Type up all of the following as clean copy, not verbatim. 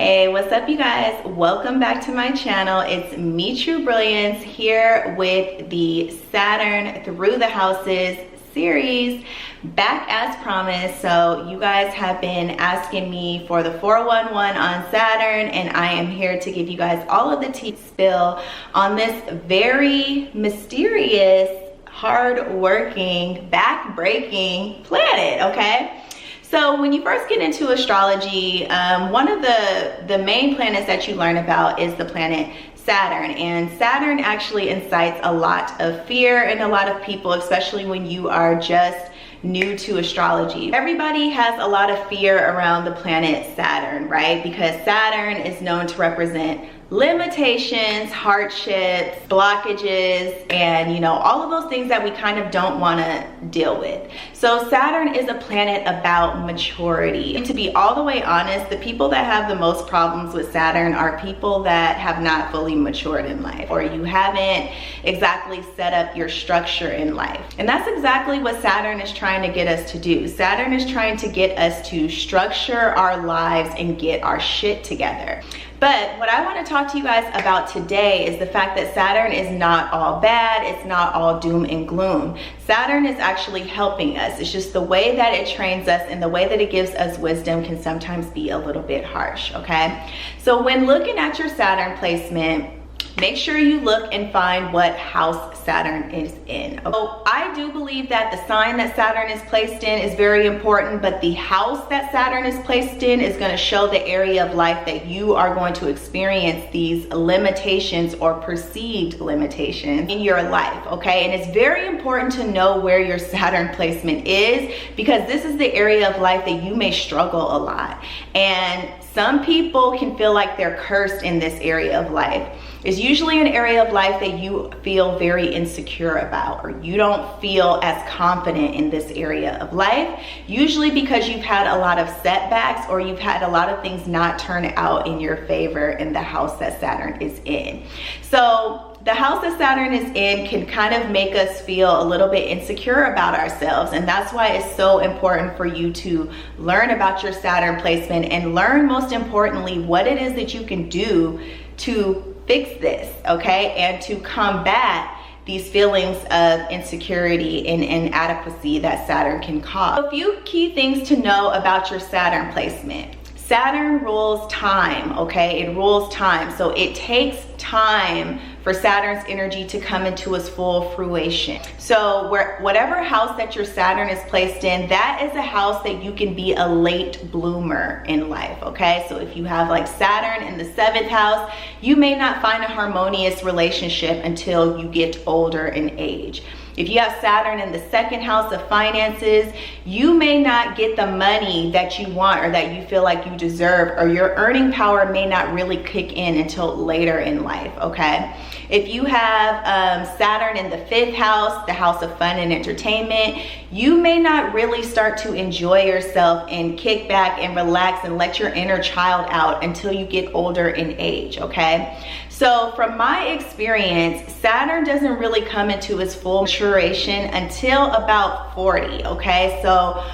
Hey, what's up you guys? Welcome back to my channel. It's me, True Brilliance, here with the Saturn Through the Houses series, back as promised. So you guys have been asking me for the 411 on Saturn, and I am here to give you guys all of the tea spill on this very mysterious, hard-working, back-breaking planet, okay? So when you first get into astrology, one of the main planets that you learn about is the planet Saturn. And Saturn actually incites a lot of fear in a lot of people, especially when you are just new to astrology. Everybody has a lot of fear around the planet Saturn, right? Because Saturn is known to represent limitations, hardships, blockages, and all of those things that we kind of don't want to deal with. So Saturn is a planet about maturity. And to be all the way honest, the people that have the most problems with Saturn are people that have not fully matured in life, or you haven't exactly set up your structure in life. And that's exactly what Saturn is trying to get us to do. Saturn is trying to get us to structure our lives and get our shit together. But what I want to talk to you guys about today is the fact that Saturn is not all bad. It's not all doom and gloom. Saturn is actually helping us. It's just the way that it trains us and the way that it gives us wisdom can sometimes be a little bit harsh, okay? So when looking at your Saturn placement, make sure you look and find what house Saturn is in. So I do believe that the sign that Saturn is placed in is very important, but the house that Saturn is placed in is going to show the area of life that you are going to experience these limitations or perceived limitations in your life, okay? And it's very important to know where your Saturn placement is, because this is the area of life that you may struggle a lot. And some people can feel like they're cursed in this area of life. It's usually an area of life that you feel very insecure about, or you don't feel as confident in this area of life, usually because you've had a lot of setbacks or you've had a lot of things not turn out in your favor in the house that Saturn is in. So the house that Saturn is in can kind of make us feel a little bit insecure about ourselves. And that's why it's so important for you to learn about your Saturn placement and learn, most importantly, what it is that you can do to fix this, okay? And to combat these feelings of insecurity and inadequacy that Saturn can cause. So a few key things to know about your Saturn placement. Saturn rules time, okay? It rules time. So it takes time for Saturn's energy to come into its full fruition. So whatever house that your Saturn is placed in, that is a house that you can be a late bloomer in life, okay? So if you have like Saturn in the 7th house, you may not find a harmonious relationship until you get older in age. If you have Saturn in the 2nd house of finances, you may not get the money that you want or that you feel like you deserve, or your earning power may not really kick in until later in life, okay? If you have Saturn in the 5th house, the house of fun and entertainment, you may not really start to enjoy yourself and kick back and relax and let your inner child out until you get older in age, okay? So from my experience, Saturn doesn't really come into its full maturation until about 40, okay? So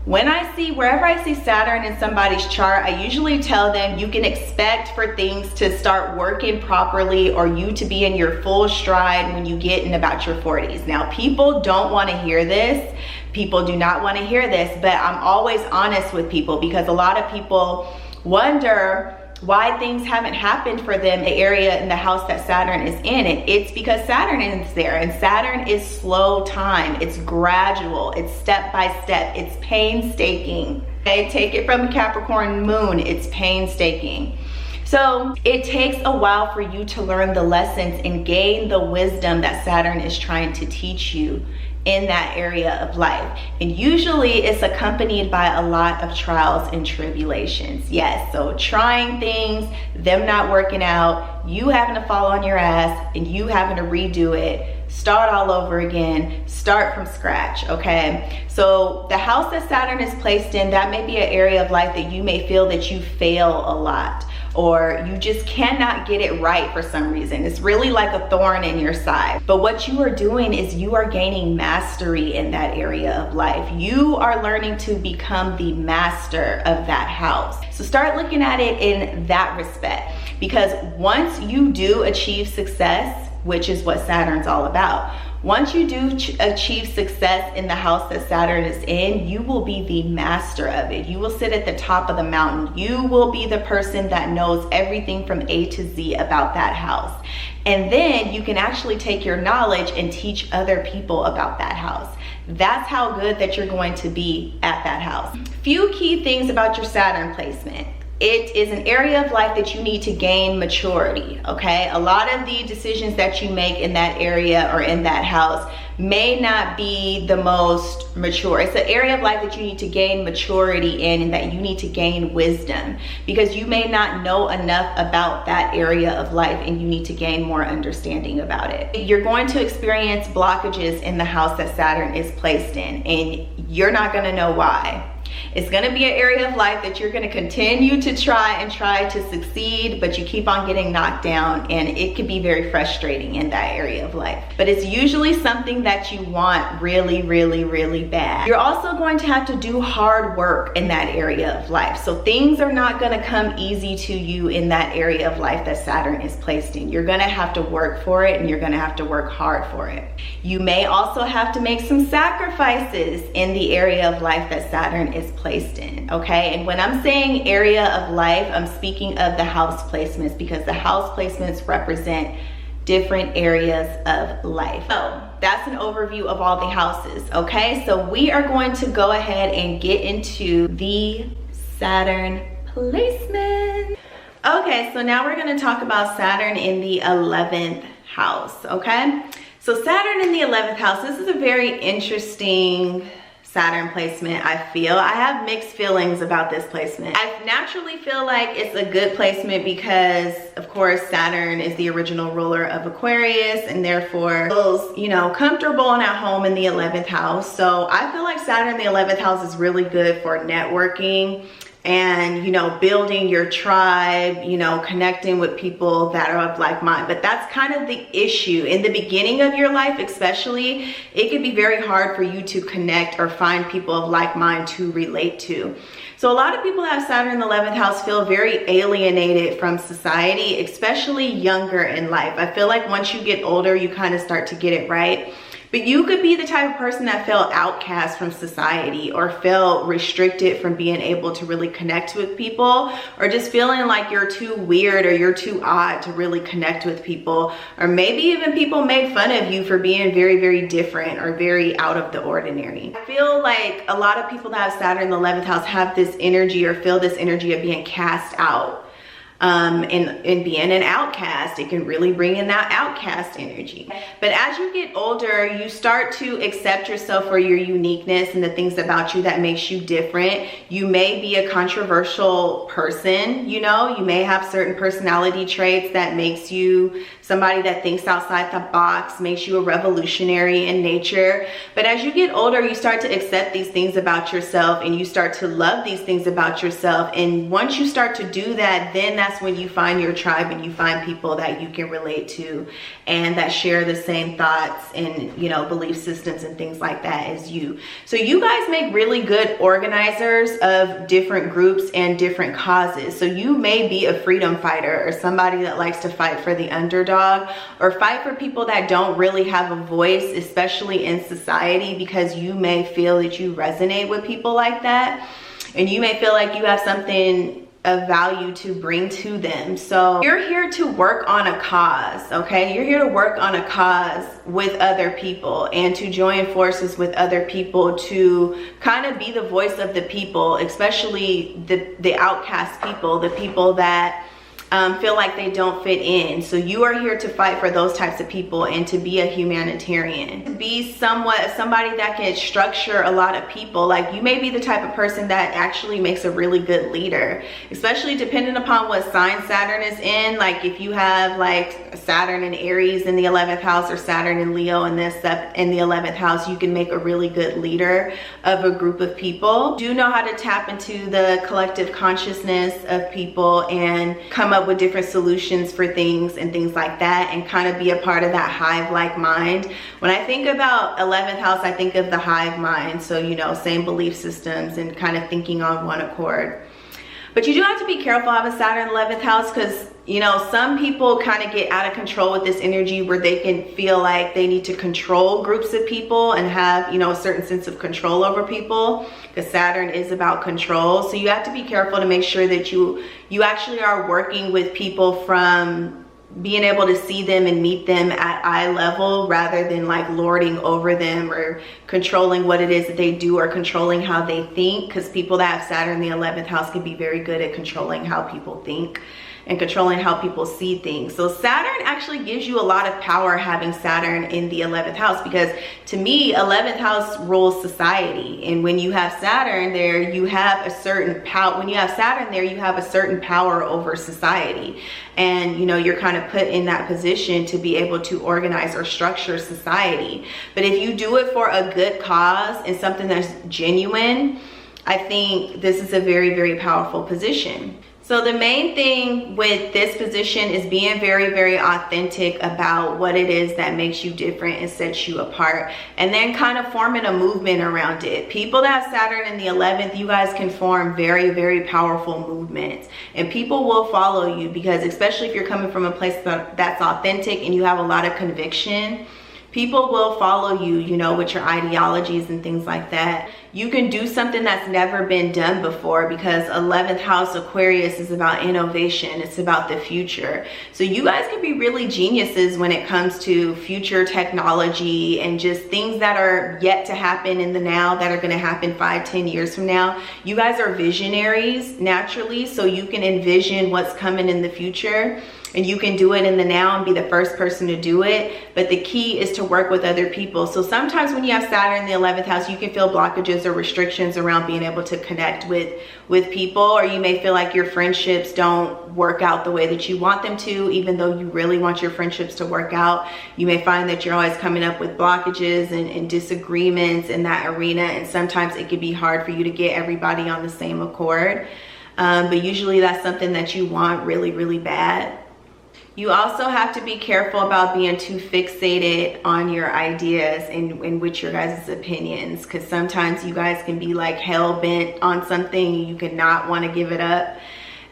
wherever I see Saturn in somebody's chart, I usually tell them you can expect for things to start working properly or you to be in your full stride when you get in about your 40s. Now, people don't want to hear this. People do not want to hear this, but I'm always honest with people, because a lot of people wonder why things haven't happened for them in the area in the house that Saturn is in. And it's because Saturn is there, and Saturn is slow time. It's gradual, it's step by step, it's painstaking. Okay, take it from Capricorn moon, it's painstaking. So it takes a while for you to learn the lessons and gain the wisdom that Saturn is trying to teach you in that area of life. And usually it's accompanied by a lot of trials and tribulations. Yes, so trying things, them not working out, you having to fall on your ass and you having to redo it, start all over again, start from scratch, okay? So the house that Saturn is placed in, that may be an area of life that you may feel that you fail a lot, or you just cannot get it right for some reason. It's really like a thorn in your side. But what you are doing is you are gaining mastery in that area of life. You are learning to become the master of that house. So start looking at it in that respect, because once you do achieve success, which is what Saturn's all about, once you do achieve success in the house that Saturn is in, you will be the master of it. You will sit at the top of the mountain. You will be the person that knows everything from A to Z about that house. And then you can actually take your knowledge and teach other people about that house. That's how good that you're going to be at that house. Few key things about your Saturn placement. It is an area of life that you need to gain maturity, okay? A lot of the decisions that you make in that area or in that house may not be the most mature. It's an area of life that you need to gain maturity in, and that you need to gain wisdom, because you may not know enough about that area of life and you need to gain more understanding about it. You're going to experience blockages in the house that Saturn is placed in, and you're not gonna know why. It's going to be an area of life that you're going to continue to try to succeed, but you keep on getting knocked down, and it can be very frustrating in that area of life. But it's usually something that you want really, really, really bad. You're also going to have to do hard work in that area of life. So things are not going to come easy to you in that area of life that Saturn is placed in. You're going to have to work for it, and you're going to have to work hard for it. You may also have to make some sacrifices in the area of life that Saturn is placed in, okay? And when I'm saying area of life, I'm speaking of the house placements, because the house placements represent different areas of life. So that's an overview of all the houses, okay? So we are going to go ahead and get into the Saturn placement. Okay, so now we're going to talk about Saturn in the 11th house, okay? So Saturn in the 11th house, this is a very interesting Saturn placement, I feel. I have mixed feelings about this placement. I naturally feel like it's a good placement because, of course, Saturn is the original ruler of Aquarius, and therefore feels, you know, comfortable and at home in the 11th house. So I feel like Saturn in the 11th house is really good for networking and, you know, building your tribe, you know, connecting with people that are of like mind. But that's kind of the issue. In the beginning of your life, especially, it can be very hard for you to connect or find people of like mind to relate to. So a lot of people that have Saturn in the 11th house feel very alienated from society, especially younger in life. I feel like once you get older, you kind of start to get it right. But you could be the type of person that felt outcast from society, or felt restricted from being able to really connect with people, or just feeling like you're too weird or you're too odd to really connect with people. Or maybe even people made fun of you for being very, very different or very out of the ordinary. I feel like a lot of people that have Saturn in the 11th house have this energy, or feel this energy of being cast out. And being an outcast, it can really bring in that outcast energy. But as you get older, you start to accept yourself for your uniqueness and the things about you that makes you different. You may be a controversial person, you know, you may have certain personality traits that makes you somebody that thinks outside the box, makes you a revolutionary in nature. But as you get older, you start to accept these things about yourself, and you start to love these things about yourself. And once you start to do that, then that's when you find your tribe, and you find people that you can relate to and that share the same thoughts and, you know, belief systems and things like that as you. So you guys make really good organizers of different groups and different causes. So you may be a freedom fighter, or somebody that likes to fight for the underdog, or fight for people that don't really have a voice, especially in society, because you may feel that you resonate with people like that, and you may feel like you have something of value to bring to them. So you're here to work on a cause, okay? You're here to work on a cause with other people, and to join forces with other people to kind of be the voice of the people, especially the outcast people, the people that feel like they don't fit in. So you are here to fight for those types of people and to be a humanitarian. Be somebody that can structure a lot of people. Like, you may be the type of person that actually makes a really good leader, especially depending upon what sign Saturn is in. Like, if you have like Saturn in Aries in the 11th house, or Saturn in Leo in the 11th house, you can make a really good leader of a group of people. Do know how to tap into the collective consciousness of people and come up with different solutions for things and things like that, and kind of be a part of that hive-like mind. When I think about 11th house, I think of the hive mind. So, you know, same belief systems and kind of thinking on one accord. But you do have to be careful of a Saturn 11th house, because, you know, some people kind of get out of control with this energy where they can feel like they need to control groups of people and have, you know, a certain sense of control over people, because Saturn is about control. So you have to be careful to make sure that you actually are working with people from being able to see them and meet them at eye level, rather than like lording over them or controlling what it is that they do or controlling how they think, because people that have Saturn in the 11th house can be very good at controlling how people think and controlling how people see things. So Saturn actually gives you a lot of power having Saturn in the 11th house, because to me, 11th house rules society. And when you have Saturn there, you have a certain power. When you have Saturn there, you have a certain power over society. And, you know, you're kind of put in that position to be able to organize or structure society. But if you do it for a good cause and something that's genuine, I think this is a very, very powerful position. So the main thing with this position is being very, very authentic about what it is that makes you different and sets you apart, and then kind of forming a movement around it. People that have Saturn in the 11th, you guys can form very, very powerful movements, and people will follow you, because especially if you're coming from a place that's authentic and you have a lot of conviction, people will follow you, you know, with your ideologies and things like that. You can do something that's never been done before, because 11th house Aquarius is about innovation. It's about the future. So you guys can be really geniuses when it comes to future technology and just things that are yet to happen in the now, that are going to happen 5-10 years from now. You guys are visionaries naturally, so you can envision what's coming in the future. And you can do it in the now and be the first person to do it. But the key is to work with other people. So sometimes when you have Saturn in the 11th house, you can feel blockages or restrictions around being able to connect with people. Or you may feel like your friendships don't work out the way that you want them to, even though you really want your friendships to work out. You may find that you're always coming up with blockages and disagreements in that arena. And sometimes it can be hard for you to get everybody on the same accord. But usually that's something that you want really, really bad. You also have to be careful about being too fixated on your ideas and with your guys' opinions, because sometimes you guys can be like hell-bent on something and you cannot want to give it up.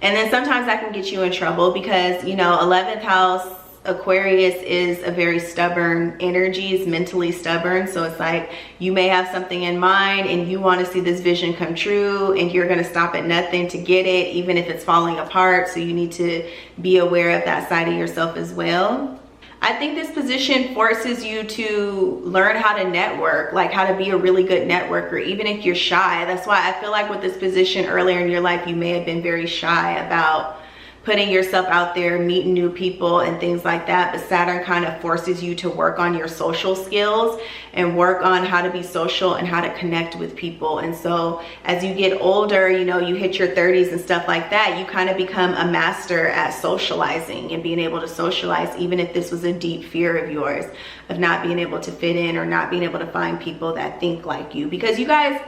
And then sometimes that can get you in trouble, because, you know, 11th house Aquarius is a very stubborn energy. It's mentally stubborn. So it's like you may have something in mind and you want to see this vision come true, and you're going to stop at nothing to get it, even if it's falling apart. So you need to be aware of that side of yourself as well. I think this position forces you to learn how to network, like how to be a really good networker, even if you're shy. That's why I feel like with this position earlier in your life, you may have been very shy about putting yourself out there, meeting new people and things like that. But Saturn kind of forces you to work on your social skills and work on how to be social and how to connect with people. And so as you get older, you know, you hit your 30s and stuff like that, you kind of become a master at socializing and being able to socialize, even if this was a deep fear of yours of not being able to fit in or not being able to find people that think like you. Because you guys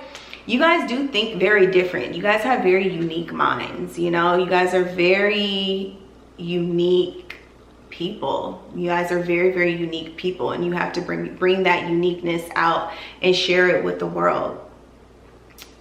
do think very different. You guys have very unique minds, you know. You guys are very unique people. You guys are very, very unique people, and you have to bring that uniqueness out and share it with the world.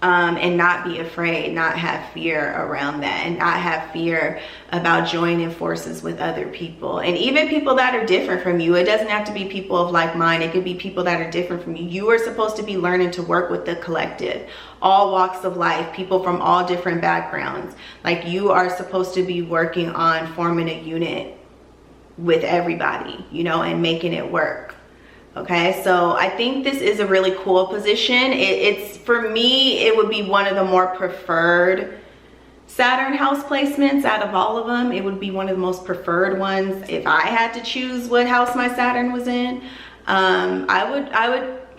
And not be afraid, not have fear around that, and not have fear about joining forces with other people. And even people that are different from you. It doesn't have to be people of like mind. It could be people that are different from you. You are supposed to be learning to work with the collective, all walks of life, people from all different backgrounds. Like, you are supposed to be working on forming a unit with everybody, you know, and making it work. Okay, so I think this is a really cool position. It's for me, it would be one of the more preferred Saturn house placements out of all of them. It would be one of the most preferred ones. If I had to choose what house my Saturn was in,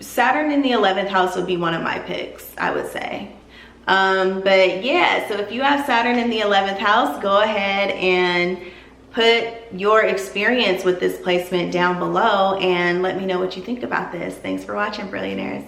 Saturn in the 11th house would be one of my picks, I would say. But yeah, so if you have Saturn in the 11th house, go ahead and put your experience with this placement down below and let me know what you think about this. Thanks for watching, Billionaires.